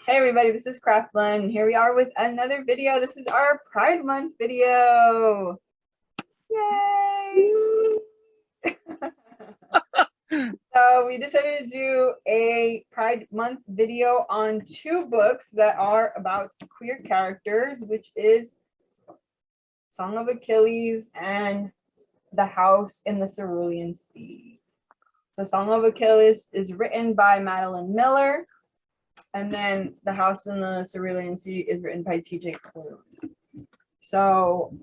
Hey everybody, this is Craftblend, and here we are with another video. This is our Pride Month video. Yay! So we decided to do a Pride Month video on two books that are about queer characters, which is Song of Achilles and The House in the Cerulean Sea. So Song of Achilles is written by Madeline Miller, and then The House in the Cerulean Sea is written by TJ Klune. So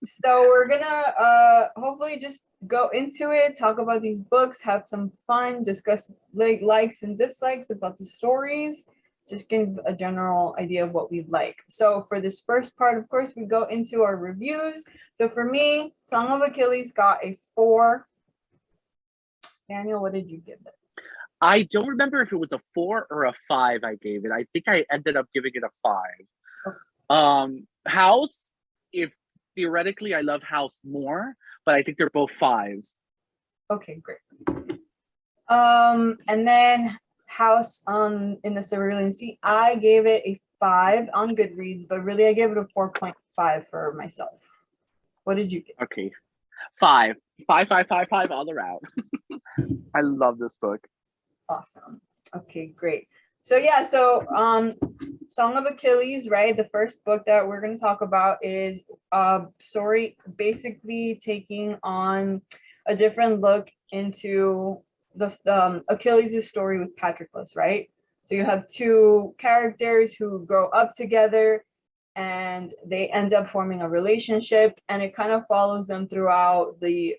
so we're gonna hopefully just go into it, talk about these books, have some fun, discuss likes and dislikes about the stories, just give a general idea of what we like. So for this first part, of course, we go into our reviews. So for me, Song of Achilles got a 4. Daniel, what did you give it? I don't remember if it was a 4 or a 5 I gave it. I think I ended up giving it a 5. Okay. House, if theoretically I love House more, but I think they're both 5s. Okay, great. And then House in the Cerulean Sea, I gave it a 5 on Goodreads, but really I gave it a 4.5 for myself. What did you give? Okay, 5 all around. I love this book. Awesome. Okay, great. So yeah, so Song of Achilles, right? The first book that we're going to talk about is a story basically taking on a different look into the Achilles' story with Patroclus, right? So you have two characters who grow up together and they end up forming a relationship, and it kind of follows them throughout the,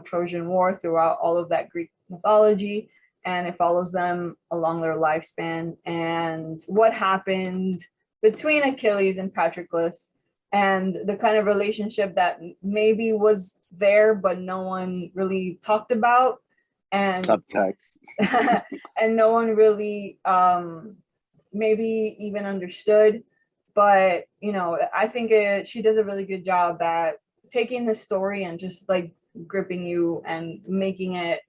Trojan War, throughout all of that Greek mythology. And it follows them along their lifespan and what happened between Achilles and Patroclus, and the kind of relationship that maybe was there, but no one really talked about. And subtext. And no one really maybe even understood. But, I think she does a really good job at taking the story and just like gripping you and making it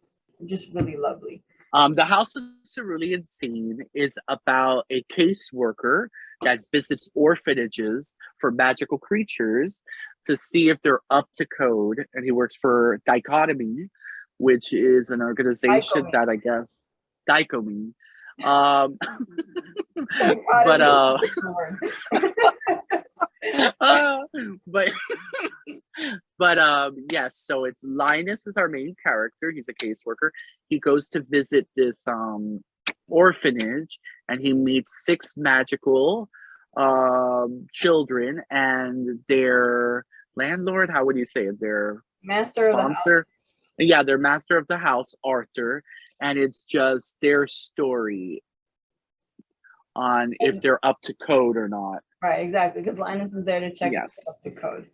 just really lovely. The House of Cerulean Sea is about a caseworker that visits orphanages for magical creatures to see if they're up to code. And he works for Dichotomy, which is an organization that I guess Dichotomy. But yes, so it's Linus is our main character. He's a caseworker. He goes to visit this orphanage, and he meets 6 magical children and their landlord. How would you say it? Their master sponsor. Of the house. Yeah, their master of the house, Arthur, and it's just their story on if they're up to code or not. Right, exactly, because Linus is there to check if they're up to code.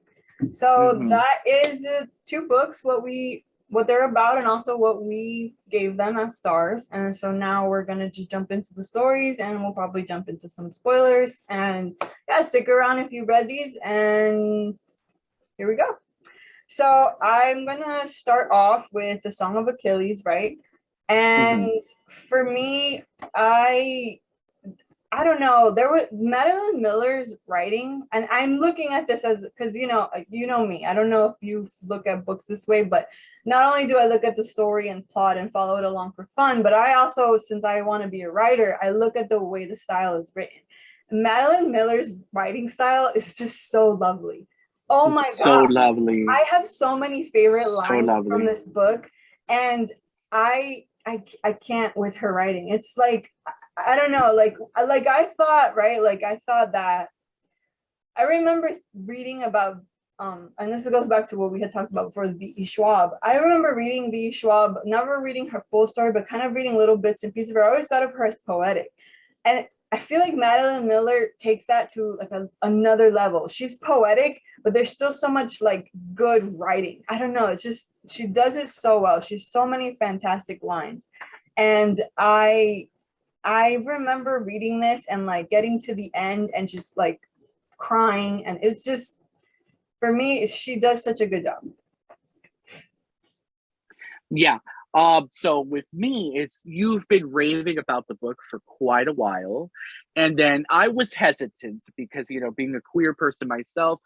So that is the 2 books, what they're about, and also what we gave them as stars. And so now we're gonna just jump into the stories, and we'll probably jump into some spoilers. And yeah, stick around if you read these, and here we go. So I'm gonna start off with the Song of Achilles, right? And for me, I don't know. There was Madeline Miller's writing, and I'm looking at this as, because you know me. I don't know if you look at books this way, but not only do I look at the story and plot and follow it along for fun, but I also, since I want to be a writer, I look at the way the style is written. Madeline Miller's writing style is just so lovely. Oh my God. So lovely. I have so many favorite lines from this book, and I can't with her writing. It's like, I don't know, like I thought, right? Like I thought that, I remember reading about, and this goes back to what we had talked about before, the V.E. Schwab. I remember reading V.E. Schwab, never reading her full story, but kind of reading little bits and pieces of her. I always thought of her as poetic. And I feel like Madeline Miller takes that to like another level. She's poetic, but there's still so much like good writing. I don't know. It's just, she does it so well. She's so many fantastic lines. And I remember reading this and like getting to the end and just like crying. And it's just, for me, she does such a good job. Yeah. So with me, it's you've been raving about the book for quite a while. And then I was hesitant because, being a queer person myself,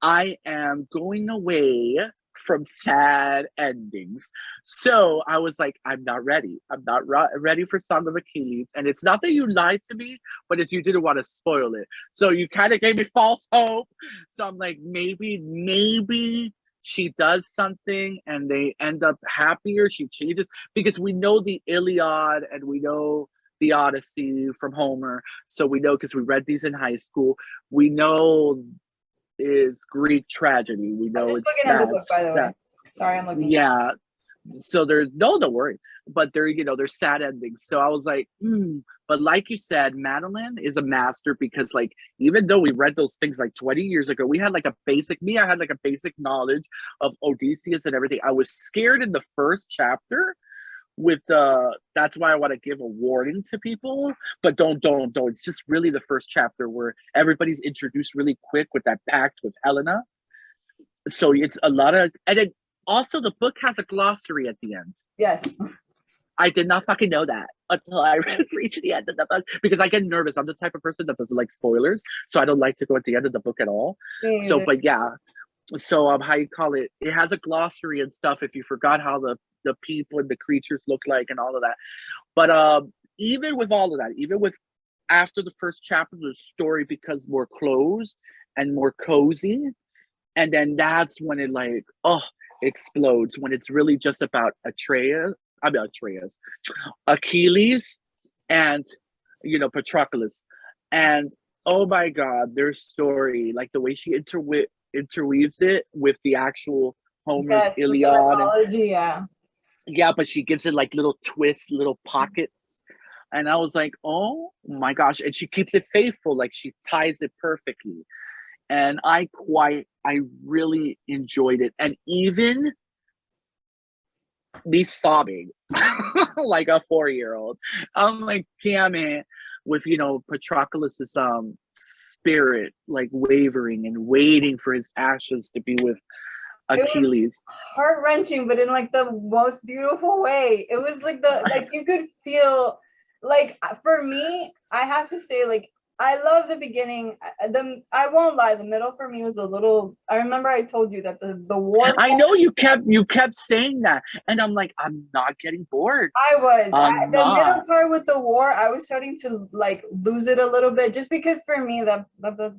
I am going away from sad endings. So I was like, I'm not ready. I'm not ready for Song of Achilles. And it's not that you lied to me, but it's you didn't want to spoil it. So you kind of gave me false hope. So I'm like, maybe she does something and they end up happier. She changes because we know the Iliad and we know the Odyssey from Homer. So we know because we read these in high school. We know is Greek tragedy. We know I'm just it's looking at the book, by the way. Sorry, I'm looking. Yeah. So there's don't worry. But there's sad endings. So I was like, But like you said, Madeline is a master because like even though we read those things like 20 years ago, I had like a basic knowledge of Odysseus and everything. I was scared in the first chapter with that's why I want to give a warning to people, but don't. It's just really the first chapter where everybody's introduced really quick with that pact with Helena. So it's a lot of, and then also the book has a glossary at the end. Yes. I did not fucking know that until I reached the end of the book because I get nervous. I'm the type of person that doesn't like spoilers, so I don't like to go at the end of the book at all. So, but yeah, so how you call it? It has a glossary and stuff. If you forgot how the people and the creatures look like and all of that, but even with all of that, even with after the first chapter, the story becomes more closed and more cozy, and then that's when it explodes when it's really just about Achilles and Patroclus, and oh my god, their story, like the way she interweaves it with the actual Homer's Iliad. Yeah, but she gives it like little twists, little pockets. And I was like, oh my gosh. And she keeps it faithful, like she ties it perfectly. And I really enjoyed it. And even me sobbing like a 4-year-old. I'm like, damn it, with Patroclus's spirit like wavering and waiting for his ashes to be with Achilles. Heart-wrenching, but in like the most beautiful way. It was like you could feel like, for me, I have to say, like, I love the beginning. I won't lie, the middle for me was a little. I remember I told you that the war. I know you kept saying that, and I'm like, I'm not getting bored. The middle part with the war, I was starting to like lose it a little bit, just because for me that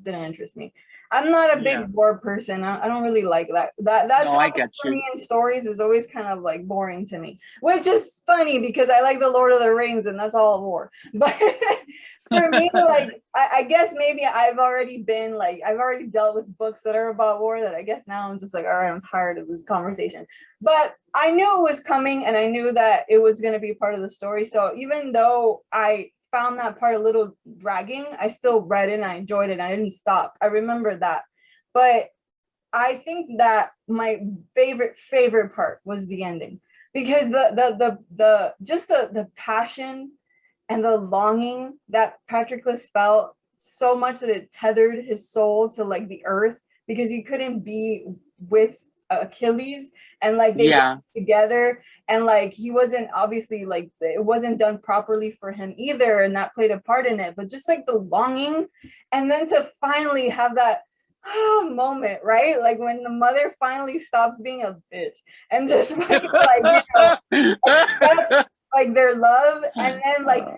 didn't interest me. I'm not a big war person. I don't really like that. That's I get for you. me in stories is always kind of like boring to me, which is funny because I like the Lord of the Rings and that's all war. But for me, like I guess maybe I've already dealt with books that are about war that I guess now I'm just like, all right, I'm tired of this conversation. But I knew it was coming and I knew that it was going to be part of the story. So even though I found that part a little dragging, I still read it and I enjoyed it. I didn't stop. I remember that. But I think that my favorite part was the ending, because the passion and the longing that Patroclus felt so much that it tethered his soul to like the earth, because he couldn't be with Achilles, and like they were together, and like he wasn't, obviously, like it wasn't done properly for him either, and that played a part in it. But just like the longing, and then to finally have that moment, right? Like when the mother finally stops being a bitch and just like accepts like their love, and then like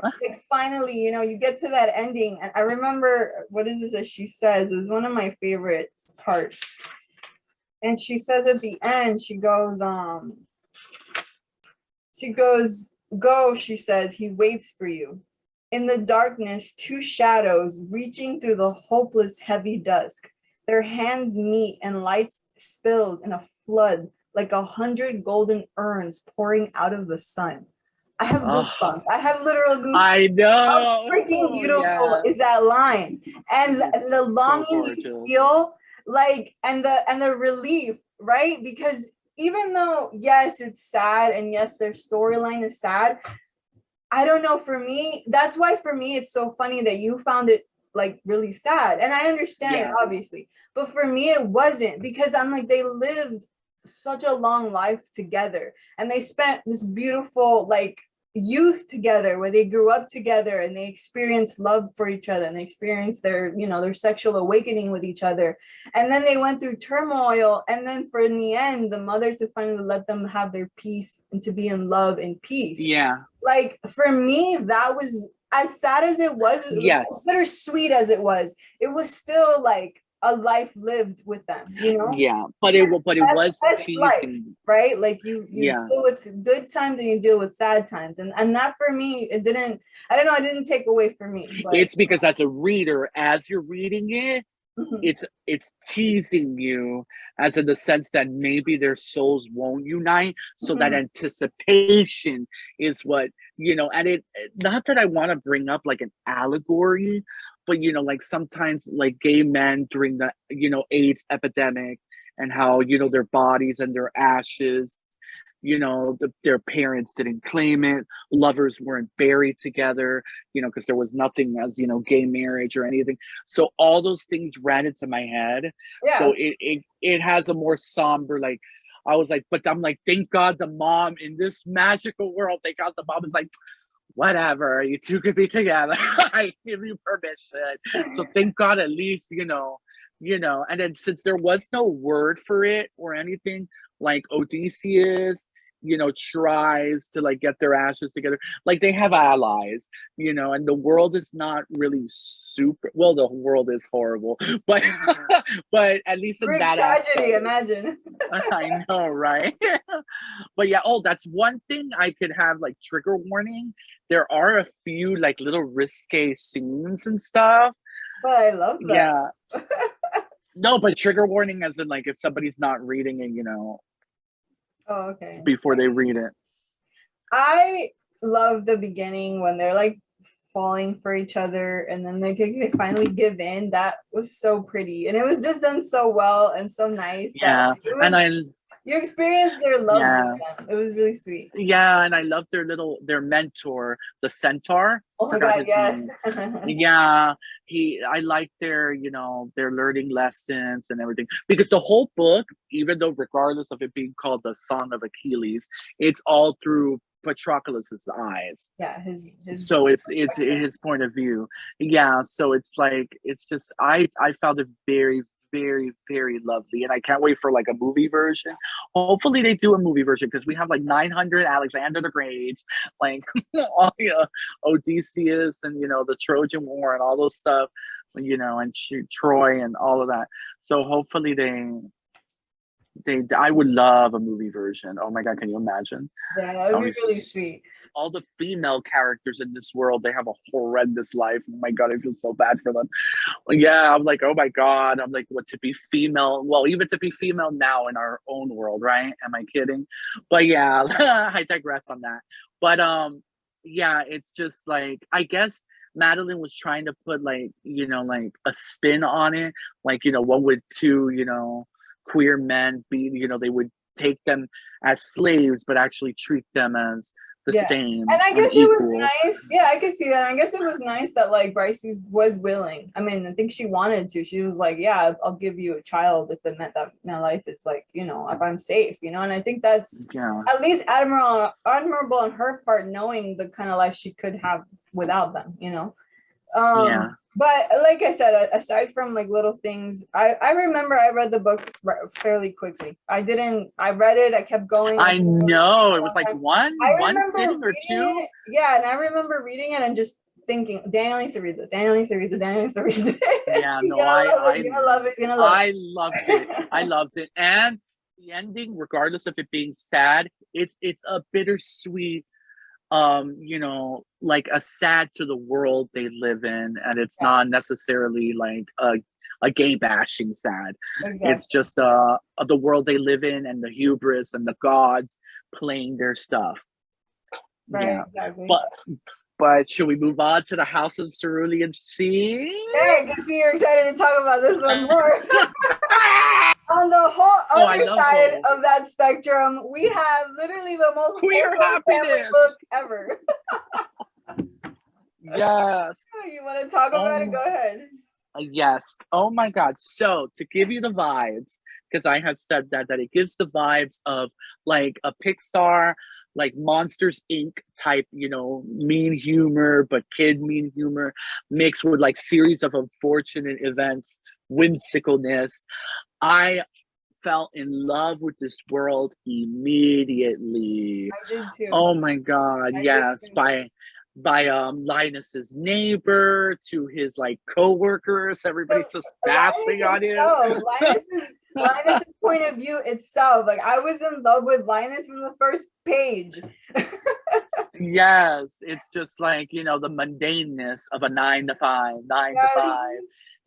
finally, you get to that ending. And I remember, what is this that she says? It was one of my favorite parts. And she says at the end, she goes, go, she says, he waits for you. In the darkness, two shadows reaching through the hopeless heavy dusk. Their hands meet and light spills in a flood like 100 golden urns pouring out of the sun. I have goosebumps. I have literal goosebumps. I know. How freaking beautiful is that line? And the longing you feel, like, and the relief, right? Because even though, yes, it's sad, and yes, their storyline is sad, I don't know, for me, that's why for me it's so funny that you found it like really sad. And I understand it, obviously, but for me it wasn't, because I'm like, they lived such a long life together, and they spent this beautiful like youth together where they grew up together and they experienced love for each other and they experienced their, you know, their sexual awakening with each other, and then they went through turmoil, and then for in the end the mother to finally let them have their peace and to be in love and peace. Yeah. Like for me, that was as sad as it was, yes, as bittersweet as it was still like a life lived with them, you know? Yeah, but it was teasing, life, right? Like you yeah, deal with good times and you deal with sad times, and that for me, it didn't. I don't know. It didn't take away from me. But, it's because as a reader, as you're reading it, it's teasing you, as in the sense that maybe their souls won't unite, so that anticipation is what, you know. And it, not that I want to bring up like an allegory, but you know, like sometimes like gay men during the, you know, AIDS epidemic, and how, you know, their bodies and their ashes, you know, their parents didn't claim it, lovers weren't buried together, you know, because there was nothing as, you know, gay marriage or anything. So all those things ran into my head. Yeah. So it has a more somber, like, I was like, but I'm like, thank God the mom in this magical world, thank God the mom is like, whatever, you two could be together. I give you permission. So thank God, at least, you know. And then since there was no word for it or anything, like Odysseus, you know, tries to like get their ashes together. Like they have allies, you know, and the world is not really super, well, the world is horrible, but but at least in Greek that tragedy, aspect, imagine. I know, right? But yeah, oh, that's one thing I could have like trigger warning. There are a few like little risque scenes and stuff. But I love that. Yeah. No, but trigger warning as in like if somebody's not reading it, you know. Oh, okay. Before they read it. I love the beginning when they're like falling for each other and then they finally give in. That was so pretty, and it was just done so well and so nice. Yeah, that and you experienced their love. Yes. It was really sweet. Yeah, and I love their mentor, the centaur. Oh my God, yes. Yeah, I like their, you know, their learning lessons and everything, because the whole book, even though regardless of it being called the Song of Achilles, it's all through Patroclus's eyes. Yeah, his so it's his point of view. Yeah, so it's like, it's just, I found it very, very, very lovely, and I can't wait for like a movie version. Hopefully they do a movie version, because we have like 900 Alexander the Great, like all, you know, Odysseus, and you know, the Trojan War and all those stuff, you know, and Troy and all of that. So hopefully I would love a movie version. Oh my God, can you imagine? Yeah, that would be really sweet. All the female characters in this world, they have a horrendous life. Oh my God, I feel so bad for them. Yeah, I'm like, oh my God. I'm like, what, to be female? Well, even to be female now in our own world, right? Am I kidding? But yeah, I digress on that. But yeah, it's just like, I guess Madeline was trying to put like, you know, like a spin on it. Like, you know, what would two, you know, queer men be? You know, they would take them as slaves, but actually treat them as the same. And I guess it was nice. Yeah, I could see that. I guess it was nice that like Bryce was willing. I mean, I think she wanted to. She was like, yeah, I'll give you a child if it meant that my life is like, you know, if I'm safe, you know. And I think that's at least admirable on her part, knowing the kind of life she could have without them, you know. But like I said, aside from like little things, I remember I read the book fairly quickly. I read it, I kept going. I know, it was like one sitting or two. Yeah, and I remember reading it and just thinking, Daniel needs to read this. Daniel needs to read this. Daniel needs to read this. Yeah, no, I loved it. I loved it. And the ending, regardless of it being sad, it's a bittersweet, you know, like a sad to the world they live in, and it's not necessarily like a gay bashing sad. It's just the world they live in, and the hubris and the gods playing their stuff. But should we move on to the House of Cerulean Sea? Yeah, I can see you're excited to talk about this one more. On the whole other side of that spectrum, we have literally the most queer happiness book ever. Yes. You want to talk about it? Go ahead. Yes. Oh my God. So to give you the vibes, because I have said that it gives the vibes of like a Pixar, like Monsters Inc. type, mean humor, but kid mean humor, mixed with like series of unfortunate events, whimsicalness. I fell in love with this world immediately. I did too. Oh my God, I yes. did too. By Linus's neighbor to his like co-workers, everybody's just bashing on him. Linus's point of view itself. Like I was in love with Linus from the first page. Yes, it's just like, the mundaneness of a 9 to 5,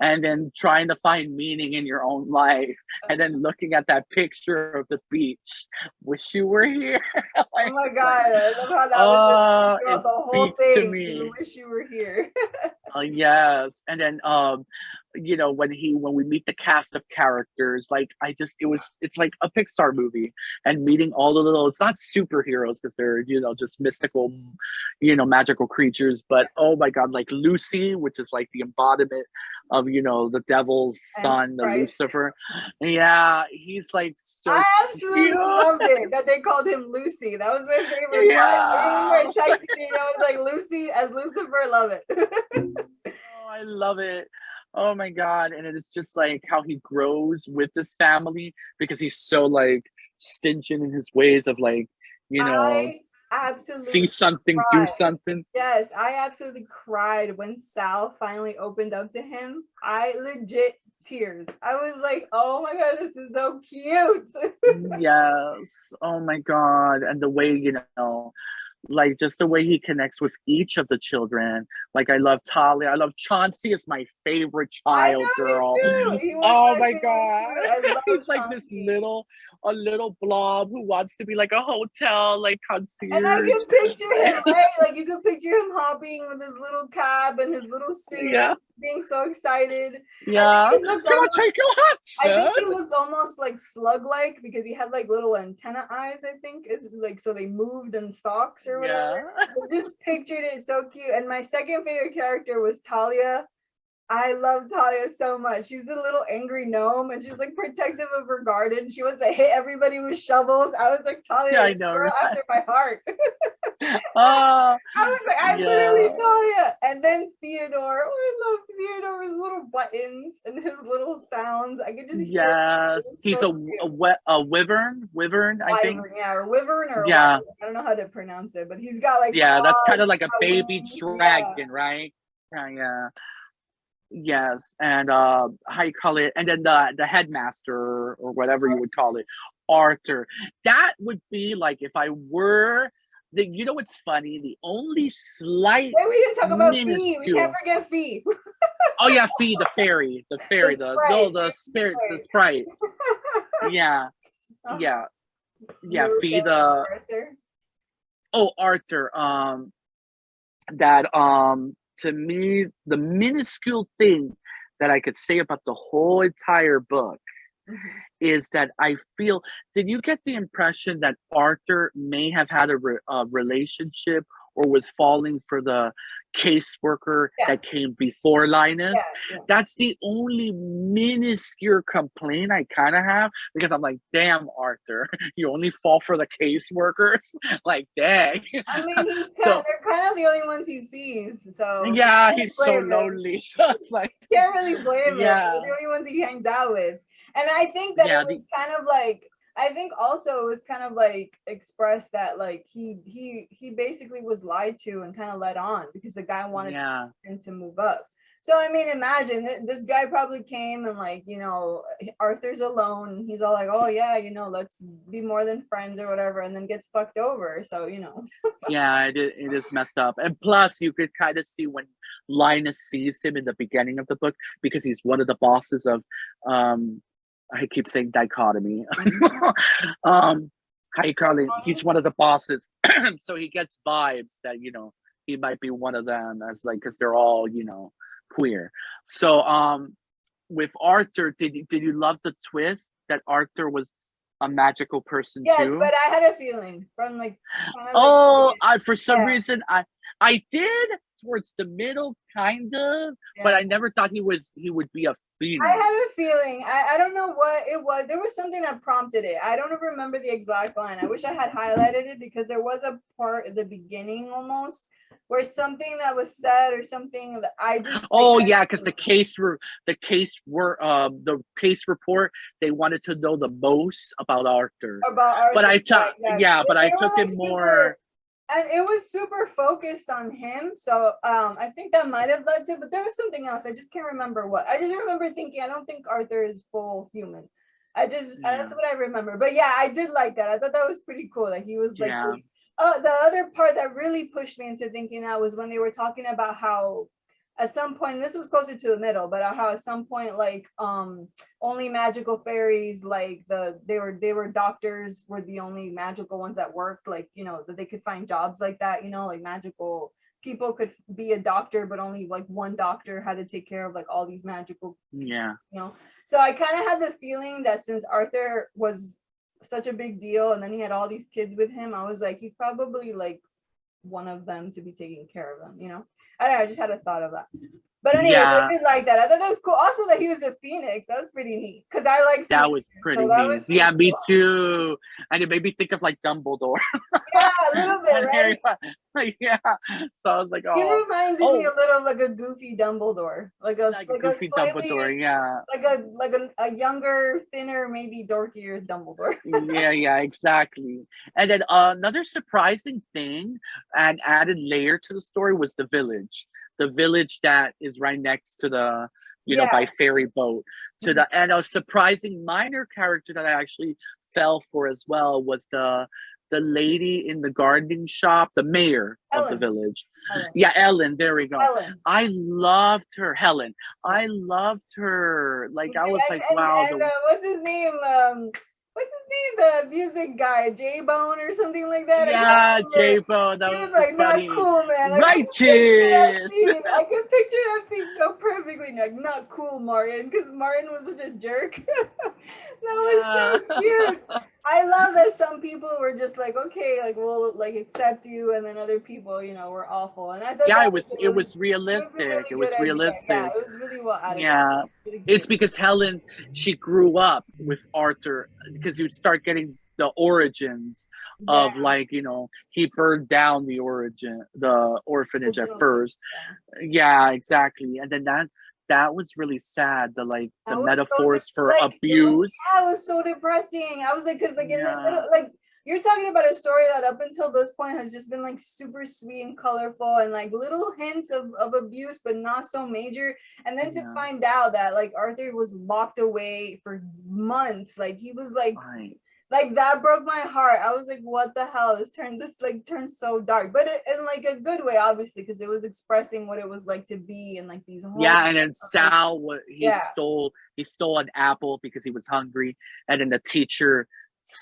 and then trying to find meaning in your own life, and then looking at that picture of the beach. Wish you were here. Like, oh my God, I love how that was throughout the whole thing. To me. Wish you were here. Yes, and then when we meet the cast of characters, like it's like a Pixar movie, and meeting all the little, it's not superheroes because they're just mystical, magical creatures, but oh my God, like Lucy, which is like the embodiment of the devil's son, the Lucifer. Yeah, he's like so I absolutely loved it that they called him Lucy. That was my favorite part. I remember texting you, I was like, Lucy as Lucifer, love it. Oh, I love it. Oh my God. And it is just like how he grows with this family, because he's so like stingent in his ways of like, I absolutely see something, do something. Yes, I absolutely cried when Sal finally opened up to him. I legit tears. I was like, oh my God, this is so cute. Yes. Oh my God. And the way, like just the way he connects with each of the children. Like I love Talia. I love Chauncey. Is my favorite child girl. Oh my God. He's like this a little blob who wants to be like a hotel, like concierge. And I can picture him, right? Like you can picture him hopping with his little cab and his little suit, being so excited. Yeah. Can I take your hat, sir? I think he looked almost like slug-like because he had like little antenna eyes, I think. Is like so they moved in stalks or whatever. I just pictured it so cute. And my second favorite character was Talia. I love Talia so much. She's the little angry gnome, and she's like protective of her garden. She wants to hit everybody with shovels. I was like, Talia, I know, girl after my heart. I was like, I'm literally Talia. And then Theodore. Oh, I love Theodore, his little buttons and his little sounds. I could just hear he's a wyvern, I think. Yeah, or wyvern or wyvern. I don't know how to pronounce it, but he's got like that's kind of like a baby dragon, right? Yeah. Yes, and how you call it, and then the headmaster or whatever you would call it, Arthur. That would be like if I were what's funny? The only slight. Wait, we didn't talk about Fee. We can't forget Fee. Oh yeah, Fee, the fairy, the spirit, the sprite. Yeah. Fee the. Arthur. Oh, Arthur. To me, the minuscule thing that I could say about the whole entire book is that I feel, did you get the impression that Arthur may have had a relationship or was falling for the caseworker that came before Linus? That's the only minuscule complaint I kind of have, because I'm like, damn, Arthur, you only fall for the caseworkers? Like, dang. I mean, they're kind of the only ones he sees, so yeah, he's so lonely. So it's like, can't really blame him. They're the only ones he hangs out with. And I think that it was kind of like, I think also it was kind of like expressed that like he basically was lied to and kind of led on because the guy wanted him to move up. So I mean, imagine this guy probably came and like, Arthur's alone. He's all like, oh yeah, let's be more than friends or whatever, and then gets fucked over. So yeah, it is messed up. And plus, you could kind of see when Linus sees him in the beginning of the book, because he's one of the bosses of I keep saying dichotomy. How you call it? He's one of the bosses, so he gets vibes that he might be one of them, as like, because they're all queer. So with Arthur, did you love the twist that Arthur was a magical person too? Yes, but I had a feeling from like. For some reason I did. towards the middle, kind of, but Yeah. I never thought he would be a I phoenix. had a feeling. I don't know what it was. There was something that prompted it. I don't remember the exact line. I wish I had highlighted it because there was a part at the beginning almost where something that was said or something that I just. Oh yeah, because the case report, they wanted to know the most about Arthur. About Arthur. But I took but I They were took like it more. and it was super focused on him. So I think that might have led to, but there was something else. I just can't remember what. I just remember thinking, I don't think Arthur is full human. That's what I remember. But yeah, I did like that. I thought that was pretty cool. That he was like, the other part that really pushed me into thinking that was when they were talking about how at some point, and this was closer to the middle, but how at some point, like only magical fairies, like they were doctors, were the only magical ones that worked, like, you know, that they could find jobs like that, you know, like magical people could be a doctor, but only like one doctor had to take care of like all these magical, you know. So I kind of had the feeling that since Arthur was such a big deal and then he had all these kids with him, I was like, he's probably like one of them to be taking care of them, you know. I don't know, I just had a thought of that. But anyways, I did like that. I thought that was cool. Also that he was a phoenix. That was pretty neat. Because I like that was pretty neat. Yeah, me too. And it made me think of like Dumbledore. Yeah, a little bit, right? Yeah. So I was like, oh. He reminded me a little of like a goofy Dumbledore. Like a goofy slightly, Dumbledore, yeah. Like a younger, thinner, maybe dorkier Dumbledore. yeah, exactly. And then another surprising thing and added layer to the story was the village. The village that is right next to the, you know, by ferry boat. And a surprising minor character that I actually fell for as well was the lady in the gardening shop, the mayor of the village. Yeah, Ellen, there we go. I loved her. Helen. I loved her. Like, I was like, wow. What's his name? What's his name? The music guy, J-Bone or something like that. Yeah, J-Bone. He was like, funny. Not cool, man. Like, Righteous. I can picture that scene so perfectly. Like, not cool, Martin, because Martin was such a jerk. That was so cute. I love that some people were just like, okay, like we'll like accept you, and then other people, you know, were awful. And I thought it was realistic. It was realistic. Yeah, it was really well added. Yeah, it's because Helen, she grew up with Arthur, because you start getting the origins of, like, you know, he burned down the orphanage at first. Yeah, exactly. And then that was really sad. The metaphors for abuse. It was so depressing. I was like, because like in the middle, like you're talking about a story that up until this point has just been like super sweet and colorful and like little hints of abuse, but not so major. And then to find out that like Arthur was locked away for months, like he was like. Like that broke my heart. I was like, what the hell? This turned so dark, but in like a good way, obviously, because it was expressing what it was like to be in like these and then Sal, he stole an apple because he was hungry, and then the teacher,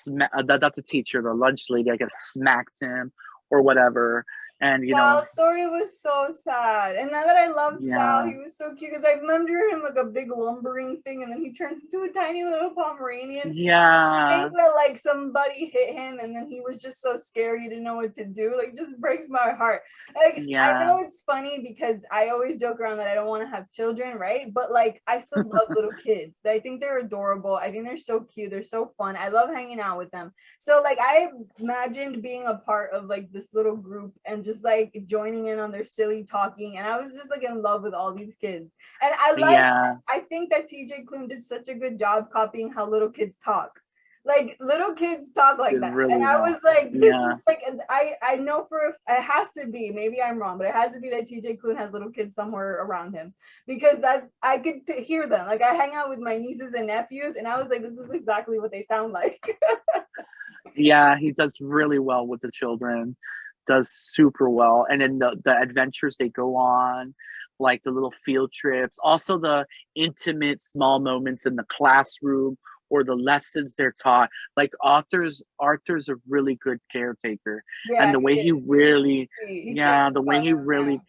not the teacher, the lunch lady, I guess, smacked him or whatever. And you know, Sal's story was so sad. And now that I love Sal, he was so cute because I remember him like a big lumbering thing, and then he turns into a tiny little Pomeranian. I think that like somebody hit him, and then he was just so scared he didn't know what to do. Like, just breaks my heart. Like, I know it's funny because I always joke around that I don't want to have children, right? But like, I still love little kids. I think they're adorable. I think they're so cute. They're so fun. I love hanging out with them. So like, I imagined being a part of like this little group and just like joining in on their silly talking, and I was just like in love with all these kids. And I think that TJ Klune did such a good job copying how little kids talk. Like little kids talk like that, and I was like, this is like, I know it has to be, maybe I'm wrong, but it has to be that TJ Klune has little kids somewhere around him, because that I could hear them. Like I hang out with my nieces and nephews, and I was like, this is exactly what they sound like. Yeah, he does really well with the children. Does super well. And then the adventures they go on, like the little field trips, also the intimate small moments in the classroom or the lessons they're taught. Like Arthur's a really good caretaker, and the way he really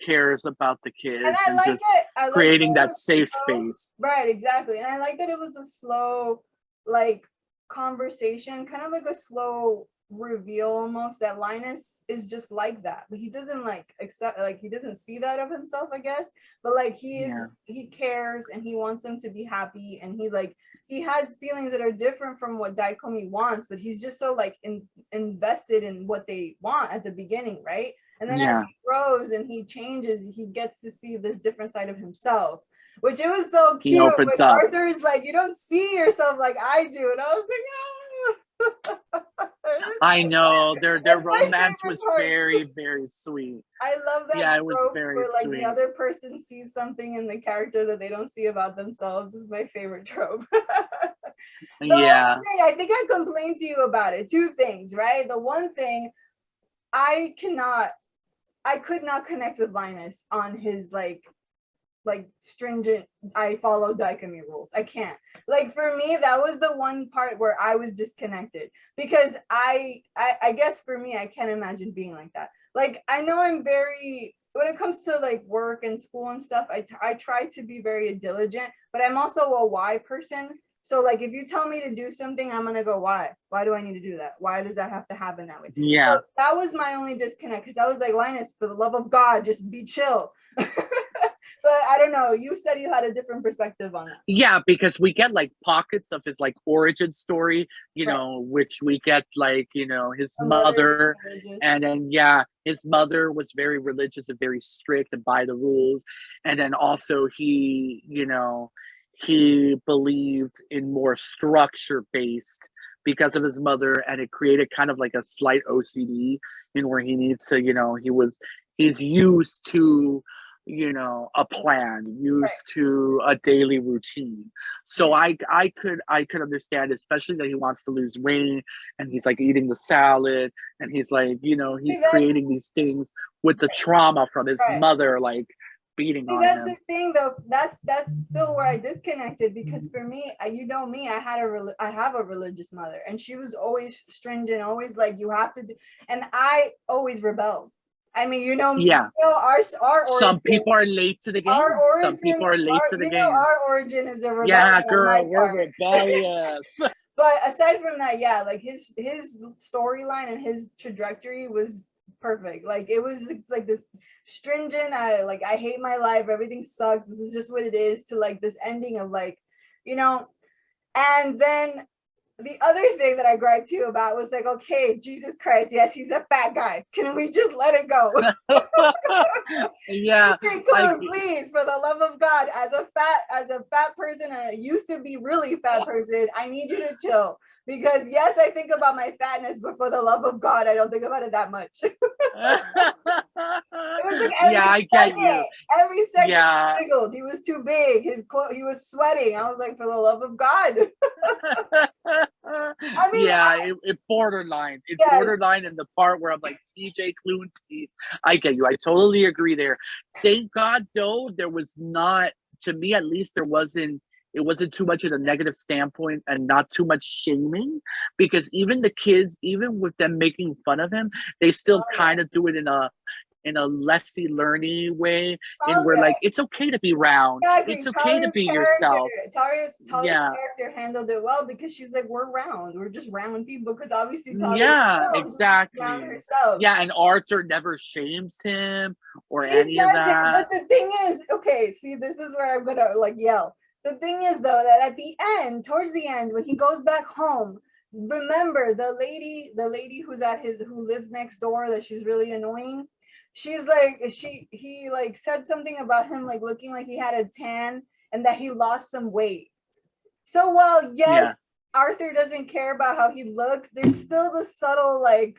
cares about the kids, and just creating that safe space. Right, exactly. And I like that it was a slow like conversation, kind of like a slow reveal almost that Linus is just like that, but he doesn't like accept, like he doesn't see that of himself, I guess. But like he cares and he wants them to be happy, and he has feelings that are different from what Daikomi wants, but he's just so like invested in what they want at the beginning, right? And then as he grows and he changes, he gets to see this different side of himself, which it was so cute. But Arthur's like, you don't see yourself like I do, and I was like, oh. I know their romance was very, very sweet. I love that. Yeah, it was very where, like, sweet. the other person sees something in the character that they don't see about themselves is my favorite trope. Yeah. I think I complained to you about it. Two things, right? The one thing, I could not connect with Linus on his like stringent, I follow Daikomi rules. I can't. Like, for me, that was the one part where I was disconnected, because I guess for me, I can't imagine being like that. Like, I know I'm very, when it comes to like work and school and stuff, I try to be very diligent, but I'm also a why person. So like, if you tell me to do something, I'm gonna go, why? Why do I need to do that? Why does that have to happen that way? Yeah. So that was my only disconnect, because I was like, Linus, for the love of God, just be chill. But I don't know. You said you had a different perspective on that. Yeah, because we get like pockets of his like origin story, you know, which we get like, you know, his mother, and then his mother was very religious and very strict and by the rules. And then also he, you know, he believed in more structure based because of his mother, and it created kind of like a slight OCD in where he needs to, you know, he's used to, you know, a plan, used to a daily routine. So I could understand, especially that he wants to lose weight and he's like eating the salad and he's like, you know, he's creating these things with the trauma from his mother, like beating on that's him. the thing though, that's still where I disconnected, because for me, you know me, I have a religious mother, and she was always stringent, always like, you have to do, and I always rebelled. I mean, you know, you know, our origin, some people are late to the game. Some people are late to the game. Our origin is a rebellion. Yeah, girl, we're rebellious. But aside from that, yeah, like his storyline and his trajectory was perfect. Like, it's like this stringent, I hate my life, everything sucks, this is just what it is, to like this ending of like, you know. And then the other thing that I griped too about was like, okay, Jesus Christ, yes, he's a fat guy. Can we just let it go? Yeah. TJ Klune, please, for the love of God, as a fat person, and I used to be really fat person, I need you to chill. Because yes, I think about my fatness, but for the love of God, I don't think about it that much. It was like every second he wiggled. He was too big. He was sweating. I was like, for the love of God. I mean, it borderline. It borderline in the part where I'm like, TJ Klune, please. I get you. I totally agree there. Thank God, though, there was not, to me at least, it wasn't too much in a negative standpoint and not too much shaming, because even the kids, even with them making fun of him, they still kind of do it in a lessy learny way, and we're like, it's okay to be round. Exactly. It's okay Talia's to be yourself. Talia's character handled it well, because she's like, we're round, we're just round people, because obviously Talia exactly round herself. Yeah, and Arthur never shames him or any of that. But the thing is, okay, see, this is where I'm gonna like yell. The thing is, though, that at the end, towards the end, when he goes back home, remember the lady who lives next door, that she's really annoying. She's like, he like said something about him like looking like he had a tan and that he lost some weight. So while Arthur doesn't care about how he looks, there's still the subtle like,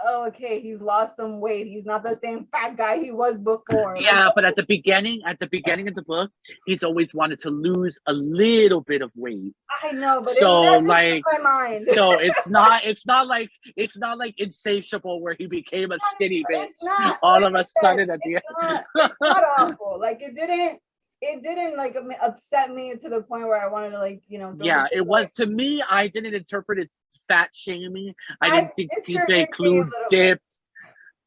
oh, okay, he's lost some weight. He's not the same fat guy he was before. Yeah, but at the beginning of the book, he's always wanted to lose a little bit of weight. I know, but so it messes like with my mind. So it's not like Insatiable where he became a skinny bitch all of a sudden at the end. It's not awful. Like, it didn't like upset me to the point where I wanted to like, you know. It was, to me, I didn't interpret it fat shaming. I didn't think TJ Klune dipped.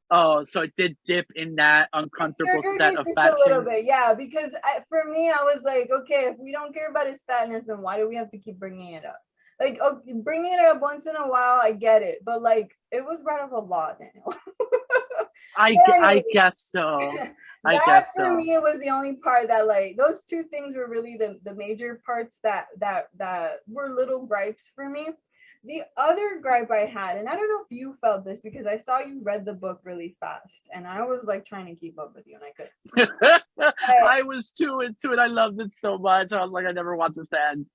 Oh, so it did dip in that uncomfortable set of fat a little bit, yeah. Because for me, I was like, okay, if we don't care about his fatness, then why do we have to keep bringing it up? Like, oh, bringing it up once in a while, I get it, but like it was brought up a lot, Daniel. I guess so. I That guess for so. me, it was the only part that like those two things were really the major parts that were little gripes for me. The other gripe I had, and I don't know if you felt this because I saw you read the book really fast, and I was like trying to keep up with you, and I couldn't. I was too into it. I loved it so much. I was like, I never want this to end.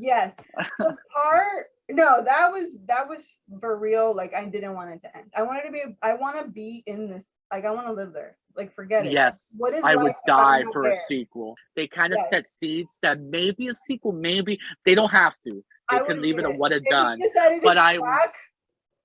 Yes, the part no, that was for real. Like I didn't want it to end. I want to be in this. Like I want to live there. Like forget it. Yes, What is I life would if I'm die not for a there? sequel. They kind of Yes. set seeds that maybe a sequel, maybe they don't have to. They I can would leave read it it. at what it If done. you decided to But come back,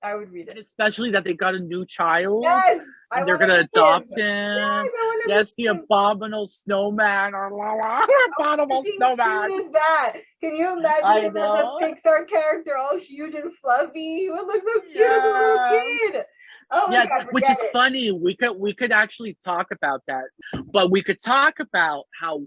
I would read and it. especially that they got a new child. Yes, I And they're want to gonna meet him. adopt him. Yes, I want to Yes, meet the him. abominable snowman or abominable How snowman. cute is that? Can you imagine him as a Pixar character, all huge and fluffy? It would look so cute as a little kid. Oh my God, which is funny. We could actually talk about that, but we could talk about how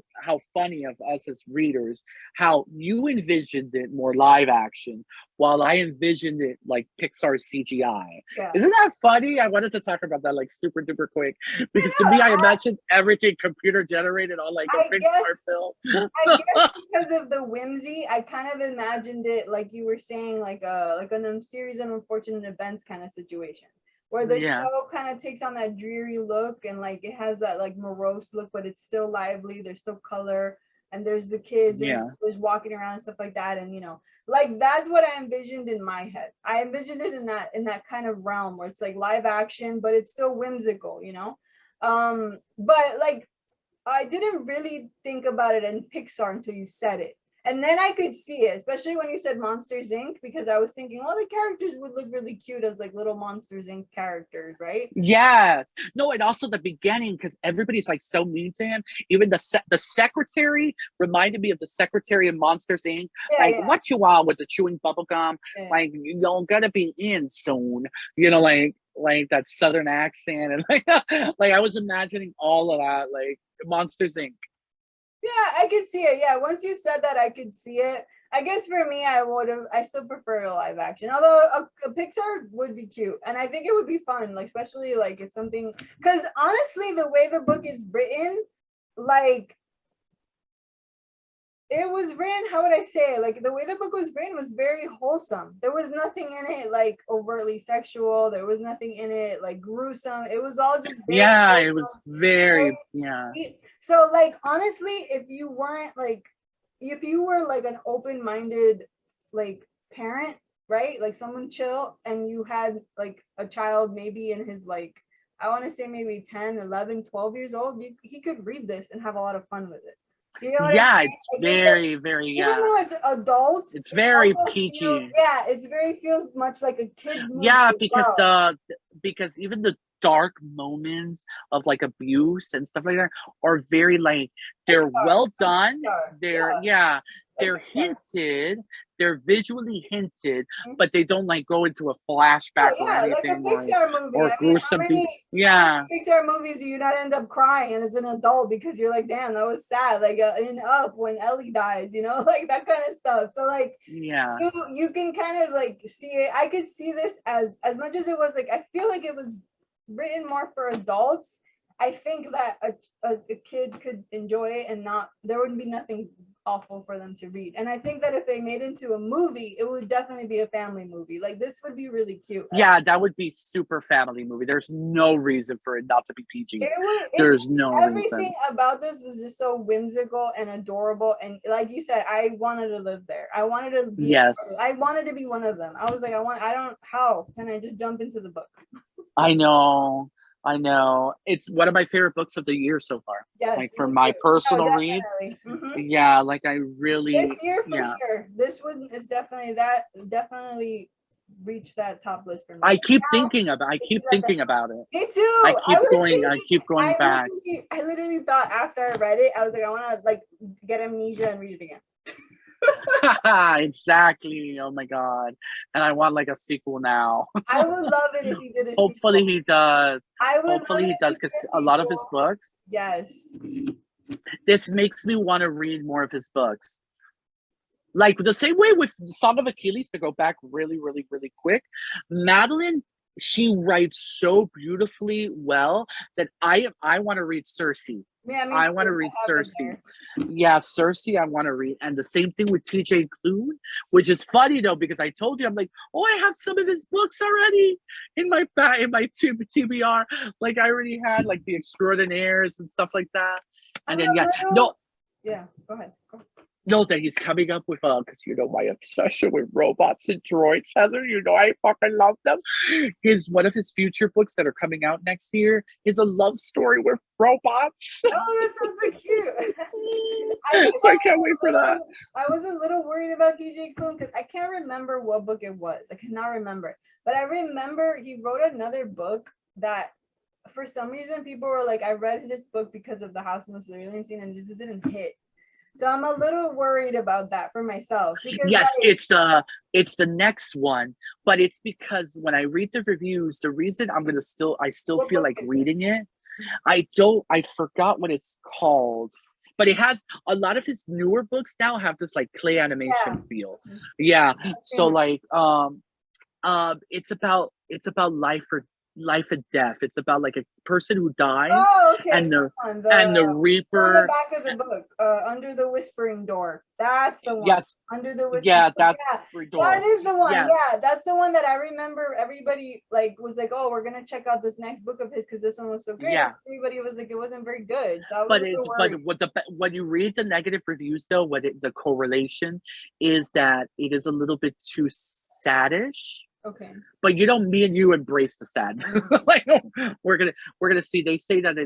funny of us as readers, how you envisioned it more live action, while I envisioned it like Pixar CGI. Yeah. Isn't that funny? I wanted to talk about that like super duper quick because to me, I imagined everything computer generated on like a Pixar film. I guess because of the whimsy, I kind of imagined it like you were saying, like a series of unfortunate events kind of situation, where the show kind of takes on that dreary look and like it has that like morose look, but it's still lively. There's still color, and there's the kids and there's walking around and stuff like that, and you know, like that's what I envisioned in my head. I envisioned it in that kind of realm where it's like live action, but it's still whimsical, you know. But like I didn't really think about it in Pixar until you said it. And then I could see it, especially when you said Monsters Inc., because I was thinking, well, the characters would look really cute as like little Monsters Inc. characters, right? Yes. No, and also the beginning, because everybody's like so mean to him. Even the secretary reminded me of the secretary in Monsters Inc. What you want with the chewing bubble gum? Yeah. Like, you're gonna be in soon. You know, like that southern accent. And like I was imagining all of that, like Monsters Inc. Yeah, I could see it. Yeah, once you said that, I could see it. I guess for me, I still prefer a live action. Although a Pixar would be cute, and I think it would be fun, like especially like if something. Because honestly, the way the book is written, like it was written. How would I say it? Like the way the book was written was very wholesome. There was nothing in it like overtly sexual. There was nothing in it like gruesome. It was all just very wholesome, it was very sweet. So like honestly, if you were like an open-minded like parent, right? Like someone chill, and you had like a child maybe in his like, I want to say maybe 10, 11, 12 years old, he could read this and have a lot of fun with it. You know what I mean? It's very, very, even though it's adult, it's very PG. Feels much like a kid's movie. Yeah, because even the dark moments of like abuse and stuff like that are very like they're well done. They're hinted, they're visually hinted, but they don't like go into a flashback or anything, like a Pixar movie. or gruesome. Pixar movies do you not end up crying as an adult because you're like, damn, that was sad. Like in Up when Ellie dies, you know, like that kind of stuff. So like, you can kind of like see it. I could see this as much as it was like, I feel like it was written more for adults. I think that a kid could enjoy it and there wouldn't be nothing awful for them to read. And I think that if they made it into a movie, it would definitely be a family movie. Like this would be really cute. Yeah, that would be super family movie. There's no reason for it not to be PG. There's no reason. Everything about this was just so whimsical and adorable. And like you said, I wanted to live there. I wanted to be I wanted to be one of them. I was like, how can I just jump into the book? I know. It's one of my favorite books of the year so far. Yes, like for my personal reads. Mm-hmm. Yeah, like I really this year for sure. This one is definitely reached that top list for me. I keep thinking about it. Me too. I keep going back. I literally thought after I read it, I was like, I want to like get amnesia and read it again. Exactly. Oh my god. And I want like a sequel now. I would love it if he did a Hopefully sequel. He does. Hopefully he does, because a lot of his books. Yes. This makes me want to read more of his books. Like the same way with the Song of Achilles, to go back really, really, really quick, Madeline, she writes so beautifully well that I want to read Circe. Yeah, me I too. want to I read have it Circe. there. Yeah, Circe, I want to read. And the same thing with TJ Klune, which is funny though, because I told you, I'm like, oh, I have some of his books already in my TBR. Like I already had like the Extraordinaires and stuff like that. And then yeah, no, yeah, go ahead. know that he's coming up with because you know my obsession with robots and droids, Heather. You know I fucking love them. One of his future books that are coming out next year is a love story with robots. Oh, that sounds so cute. So I can't wait for that. I was a little worried about TJ Klune because I can't remember what book it was. I cannot remember, but I remember he wrote another book that for some reason people were like, I read this book because of the House in the Cerulean Sea and it just didn't hit. So I'm a little worried about that for myself. Because yes, it's the next one, but it's because when I read the reviews, the reason I still feel like reading it. I forgot what it's called, but it has a lot of his newer books now have this like clay animation feel. Yeah. So like it's about life and death. It's about like a person who dies. Oh, okay. And the Reaper. On the back of the book, Under the Whispering Door. That's the one. Yes. Under the Whispering Door. That is the one. Yes. Yeah, that's the one that I remember. Everybody like was like, "Oh, we're gonna check out this next book of his because this one was so great." Yeah. Everybody was like, "It wasn't very good." So when you read the negative reviews, though, the correlation is that it is a little bit too saddish. Okay. But me and you embrace the sad. Like we're gonna see. They say that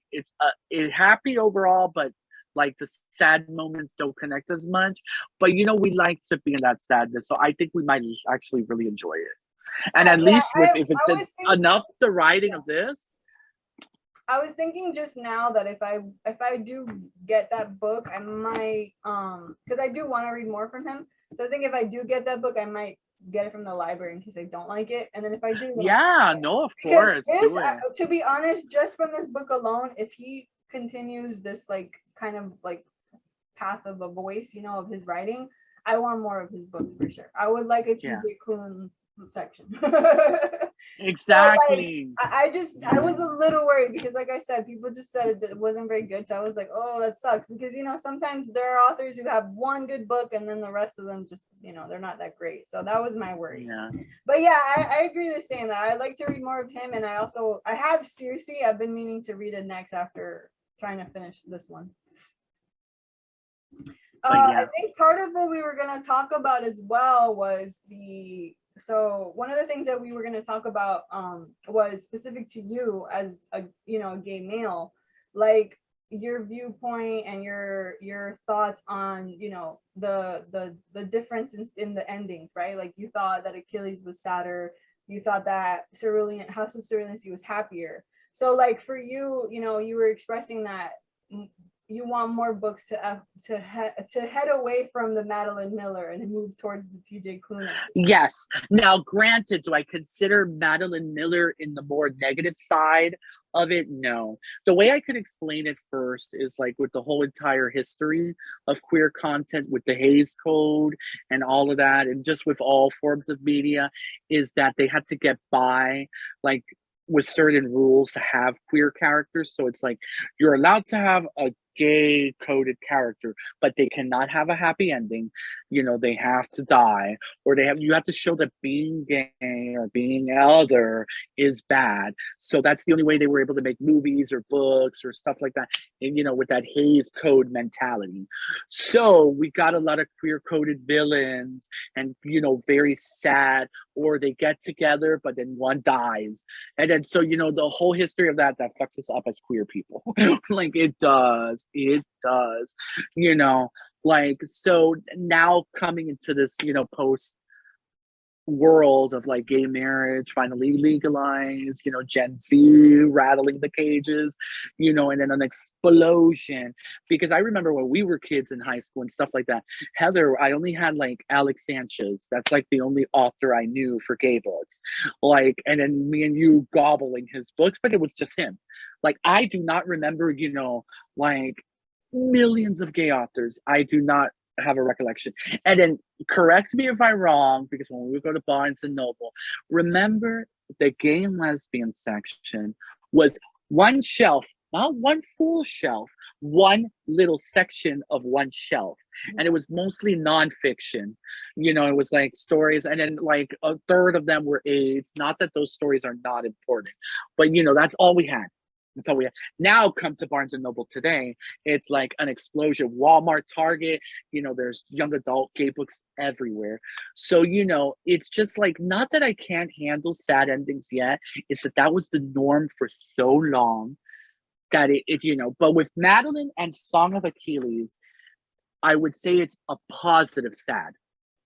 it's happy overall, but like the sad moments don't connect as much. But we like to be in that sadness, so I think we might actually really enjoy it. And at least if it's enough the writing of this. I was thinking just now that if I do get that book, I might because I do want to read more from him. So I think if I do get that book, I might get it from the library in case I don't like it, and then if I do, of course. To be honest, just from this book alone, if he continues this like kind of like path of a voice, of his writing, I want more of his books for sure. I would like a TJ Klune section. Exactly. So, I was a little worried because like I said, people just said it wasn't very good. So I was like, oh, that sucks, because sometimes there are authors who have one good book and then the rest of them just they're not that great. So that was my worry. But yeah, I agree with saying that. I'd like to read more of him, and I have Circe. I've been meaning to read it next after trying to finish this one. I think part of what we were going to talk about as well was so one of the things that we were going to talk about was specific to you as a gay male, like your viewpoint and your thoughts on the difference in the endings, right? Like you thought that Achilles was sadder, you thought that House of Cerulean Sea was happier. So like for you, you were expressing that you want more books to head away from the Madeline Miller and move towards the TJ Klune. Yes. Now, granted, do I consider Madeline Miller in the more negative side of it? No. The way I could explain it first is like with the whole entire history of queer content, with the Hays Code and all of that, and just with all forms of media, is that they had to get by like with certain rules to have queer characters. So it's like you're allowed to have a gay coded character, but they cannot have a happy ending. They have to die, or you have to show that being gay or being elder is bad. So that's the only way they were able to make movies or books or stuff like that, and with that Hays Code mentality. So we got a lot of queer coded villains, and very sad, or they get together but then one dies, and then so the whole history of that fucks us up as queer people. Like it does. Like, so now coming into this post world of like gay marriage finally legalized, Gen Z rattling the cages, and then an explosion. Because I remember when we were kids in high school and stuff like that, Heather, I only had like Alex Sanchez. That's like the only author I knew for gay books. Like, and then me and you gobbling his books, but it was just him. Like, I do not remember, like millions of gay authors. I do not have a recollection. And then correct me if I'm wrong, because when we go to Barnes and Noble, remember the gay and lesbian section was one shelf, not one full shelf, one little section of one shelf. And it was mostly nonfiction. You know, it was like stories, and then like a third of them were AIDS. Not that those stories are not important, but you know, that's all we had. That's all we have. Now come to Barnes and Noble today, it's like an explosion. Walmart, Target, you know, there's young adult gay books everywhere. So, you know, it's just like, not that I can't handle sad endings yet, it's that that was the norm for so long that it you know, but with Madeline and Song of Achilles, I would say it's a positive sad.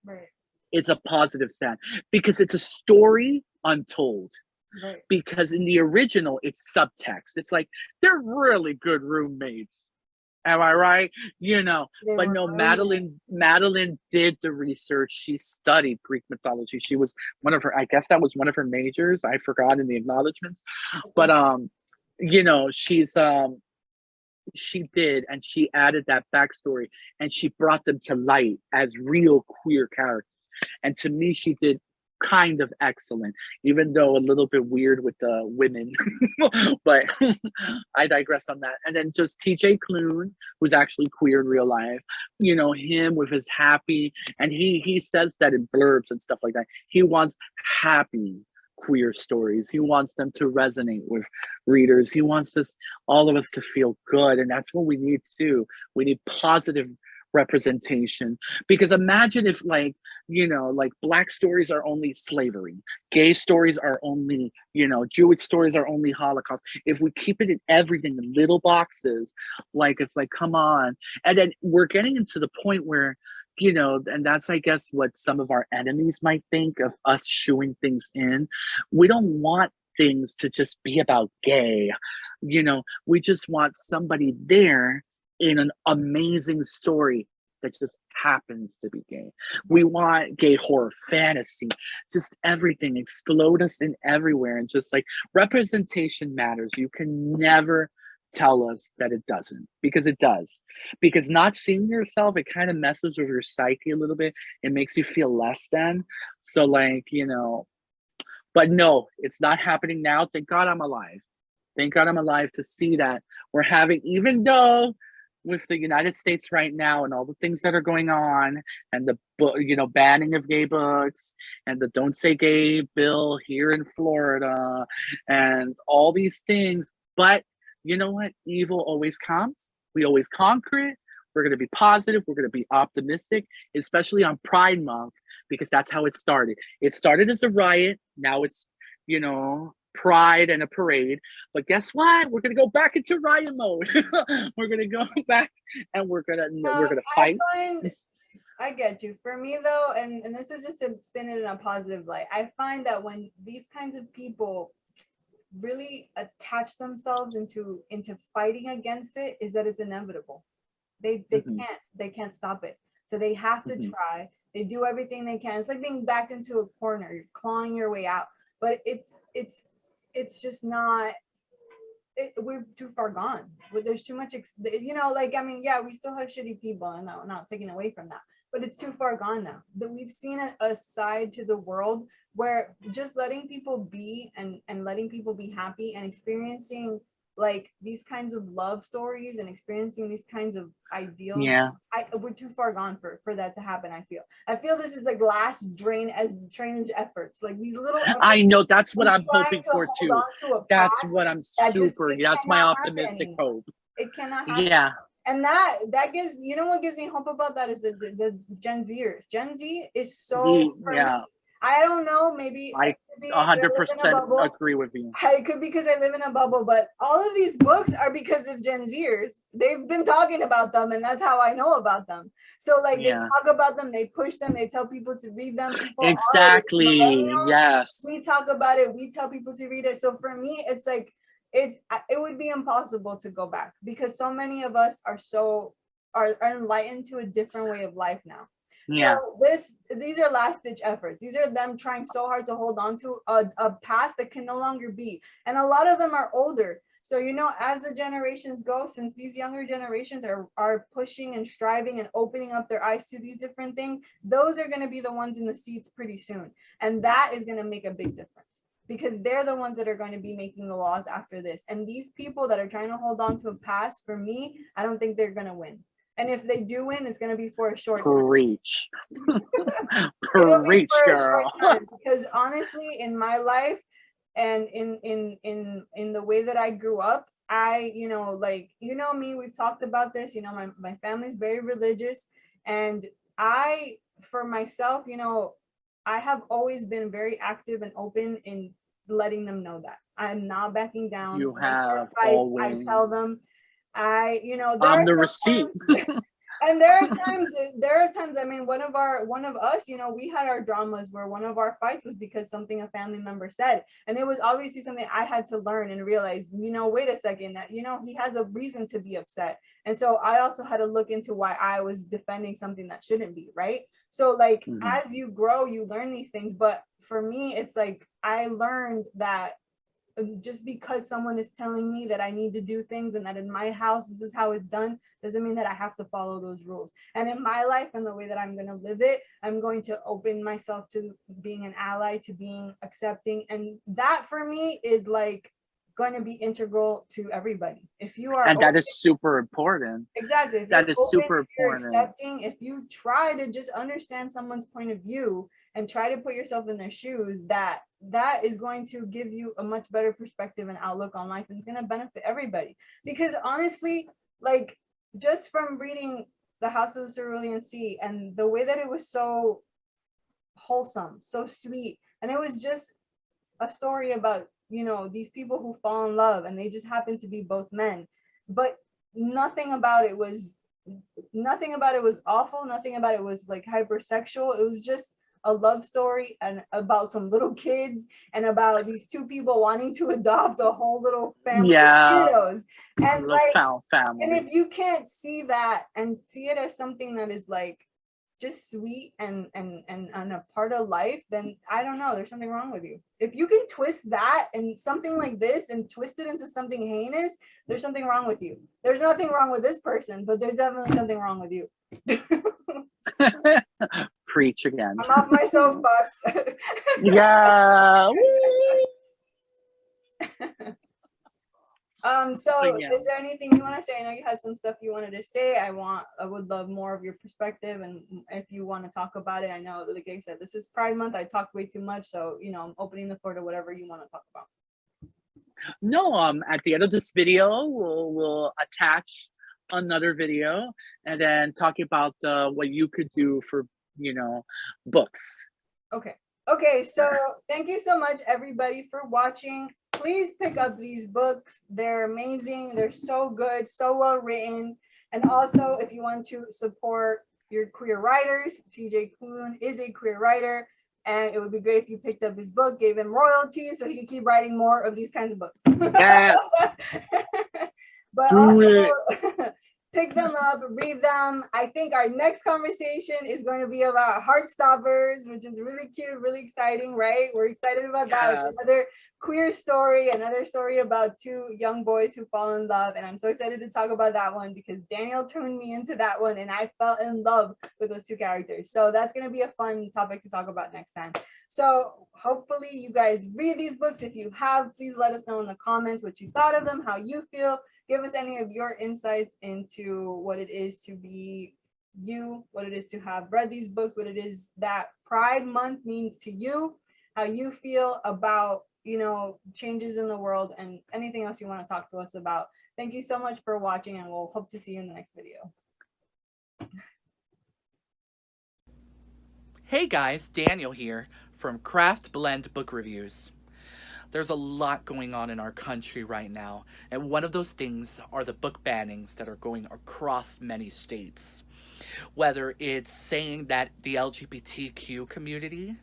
Right. It's a positive sad because it's a story untold. Right. Because in the original, it's subtext. It's like, they're really good roommates. Am I right? You know, but no, Madeline did the research. She studied Greek mythology. She was one of her, I guess that was one of her majors. I forgot in the acknowledgments. But you know, she did, and she added that backstory, and she brought them to light as real queer characters. And to me, she did kind of excellent, even though a little bit weird with the women. But I digress on that. And then just TJ Klune, who's actually queer in real life, you know, him with his happy, and he says that in blurbs and stuff like that. He wants happy queer stories. He wants them to resonate with readers. He wants us, all of us, to feel good. And that's what we need too. We need positive representation, because imagine if, like, you know, like Black stories are only slavery, gay stories are only, you know, Jewish stories are only Holocaust. If we keep it in everything in little boxes, like, it's like, come on. And then we're getting into the point where, you know, and that's, I guess, what some of our enemies might think of us shooing things in. We don't want things to just be about gay. You know, we just want somebody there in an amazing story that just happens to be gay. We want gay horror, fantasy, just everything. Explode us in everywhere. And just like, representation matters. You can never tell us that it doesn't, because it does. Because not seeing yourself, it kind of messes with your psyche a little bit. It makes you feel less than. So, like, you know, but no, it's not happening now. Thank God I'm alive. Thank God I'm alive to see that we're having, even though with the United States right now and all the things that are going on, and the, you know, banning of gay books, and the Don't Say Gay bill here in Florida, and all these things. But you know what? Evil always comes. We always conquer it. We're going to be positive. We're going to be optimistic, especially on Pride Month, because that's how it started. It started as a riot. Now it's, you know, pride and a parade. But guess what? We're gonna go back into riot mode. We're gonna go back, and we're gonna fight. I get you. For me though, and this is just to spin it in a positive light, I find that when these kinds of people really attach themselves into fighting against it, is that it's inevitable. They can't stop it. So they have to try. They do everything they can. It's like being backed into a corner. You're clawing your way out. But it's just not, we're too far gone. There's too much, you know, like, I mean, yeah, we still have shitty people, and I'm not taking away from that, but it's too far gone now. That we've seen a side to the world where just letting people be, and letting people be happy, and experiencing like these kinds of love stories, and experiencing these kinds of ideals. Yeah, we're too far gone for that to happen. I feel this is like last drainage efforts, like these little efforts. I know, that's what I'm hoping for too. That's what I'm super, that's my optimistic hope. It cannot happen. Yeah. And that gives, you know, what gives me hope about that is the Gen Zers. Gen Z is so, yeah. I don't know, maybe I 100% agree with you. It could be because I live in a bubble, but all of these books are because of Gen Zers. They've been talking about them, and that's how I know about them. So like, they talk about them, they push them, they tell people to read them. People exactly. Yes. We talk about it, we tell people to read it. So for me, it's like, it would be impossible to go back, because so many of us are enlightened to a different way of life now. Yeah. So these are last ditch efforts. These are them trying so hard to hold on to a past that can no longer be. And a lot of them are older. So, you know, as the generations go, since these younger generations are pushing and striving and opening up their eyes to these different things, those are going to be the ones in the seats pretty soon. And that is going to make a big difference, because they're the ones that are going to be making the laws after this. And these people that are trying to hold on to a past, for me, I don't think they're going to win. And if they do win, it's going to be for a short time. Preach. It'll be Preach, for a girl. short time, because honestly, in my life and in the way that I grew up, I, you know, like, you know me, we've talked about this, you know, my family's very religious, and I, for myself, you know, I have always been very active and open in letting them know that I'm not backing down. You When I start have fights, always. I tell them, you know, I'm the receipt. and there are times, I mean, one of us, you know, we had our dramas where one of our fights was because something a family member said, and it was obviously something I had to learn and realize, you know, wait a second, that, you know, he has a reason to be upset. And so I also had to look into why I was defending something that shouldn't be, right? So like, as you grow, you learn these things. But for me, it's like, I learned that just because someone is telling me that I need to do things and that in my house this is how it's done, doesn't mean that I have to follow those rules. And in my life and the way that I'm going to live it, I'm going to open myself to being an ally, to being accepting. And that for me is like going to be integral to everybody. If you are and open, that is super important. exactly, if That you're is open, super if you're important. accepting, if you try to just understand someone's point of view and try to put yourself in their shoes, that is going to give you a much better perspective and outlook on life, and it's going to benefit everybody. Because honestly, like, just from reading The House of the Cerulean Sea and the way that it was so wholesome, so sweet, and it was just a story about, you know, these people who fall in love and they just happen to be both men, but nothing about it was awful, nothing about it was like hypersexual. It was just a love story and about some little kids and about these two people wanting to adopt a whole little family of weirdos. And like, family. and if you can't see that and see it as something that is like just sweet and a part of life, then I don't know, there's something wrong with you. If you can twist that and something like this and twist it into something heinous, there's something wrong with you. There's nothing wrong with this person, but there's definitely something wrong with you. Preach again. I'm off my soapbox. Yeah. So is there anything you want to say? I know you had some stuff you wanted to say. I would love more of your perspective, and if you want to talk about it. I know, like I said, this is Pride Month. I talked way too much, so, you know, I'm opening the floor to whatever you want to talk about. No, at the end of this video, we'll attach another video and then talk about what you could do for, you know, books. Okay, so thank you so much, everybody, for watching. Please pick up these books. They're amazing. They're so good, so well written. And also, if you want to support your queer writers, TJ Klune is a queer writer, and it would be great if you picked up his book, gave him royalties so he could keep writing more of these kinds of books. Yes. But also, pick them up, read them. I think our next conversation is going to be about Heartstoppers, which is really cute, really exciting, right? We're excited about that. Yes. It's another queer story, another story about two young boys who fall in love. And I'm so excited to talk about that one because Danyel turned me into that one and I fell in love with those two characters. So that's going to be a fun topic to talk about next time. So hopefully you guys read these books. If you have, please let us know in the comments what you thought of them, how you feel. Give us any of your insights into what it is to be you, what it is to have read these books, what it is that Pride Month means to you, how you feel about, you know, changes in the world, and anything else you want to talk to us about. Thank you so much for watching, and we'll hope to see you in the next video. Hey guys, Daniel here from Craft Blend Book Reviews. There's a lot going on in our country right now, and one of those things are the book bannings that are going across many states. Whether it's saying that the LGBTQ community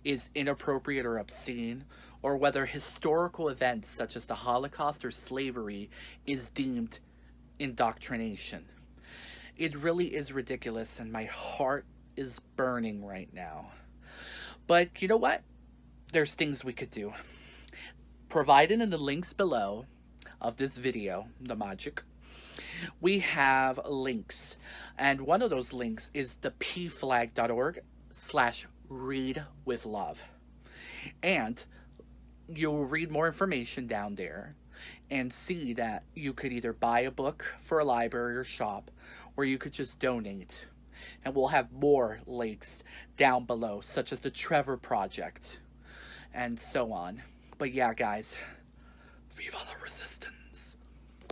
is inappropriate or obscene, or whether historical events such as the Holocaust or slavery is deemed indoctrination. It really is ridiculous, and my heart is burning right now. But you know what? There's things we could do. Provided in the links below of this video, the magic, we have links. And one of those links is the pflag.org/readwithlove. And you'll read more information down there and see that you could either buy a book for a library or shop, or you could just donate. And we'll have more links down below, such as the Trevor Project and so on. But yeah, guys, viva la resistance.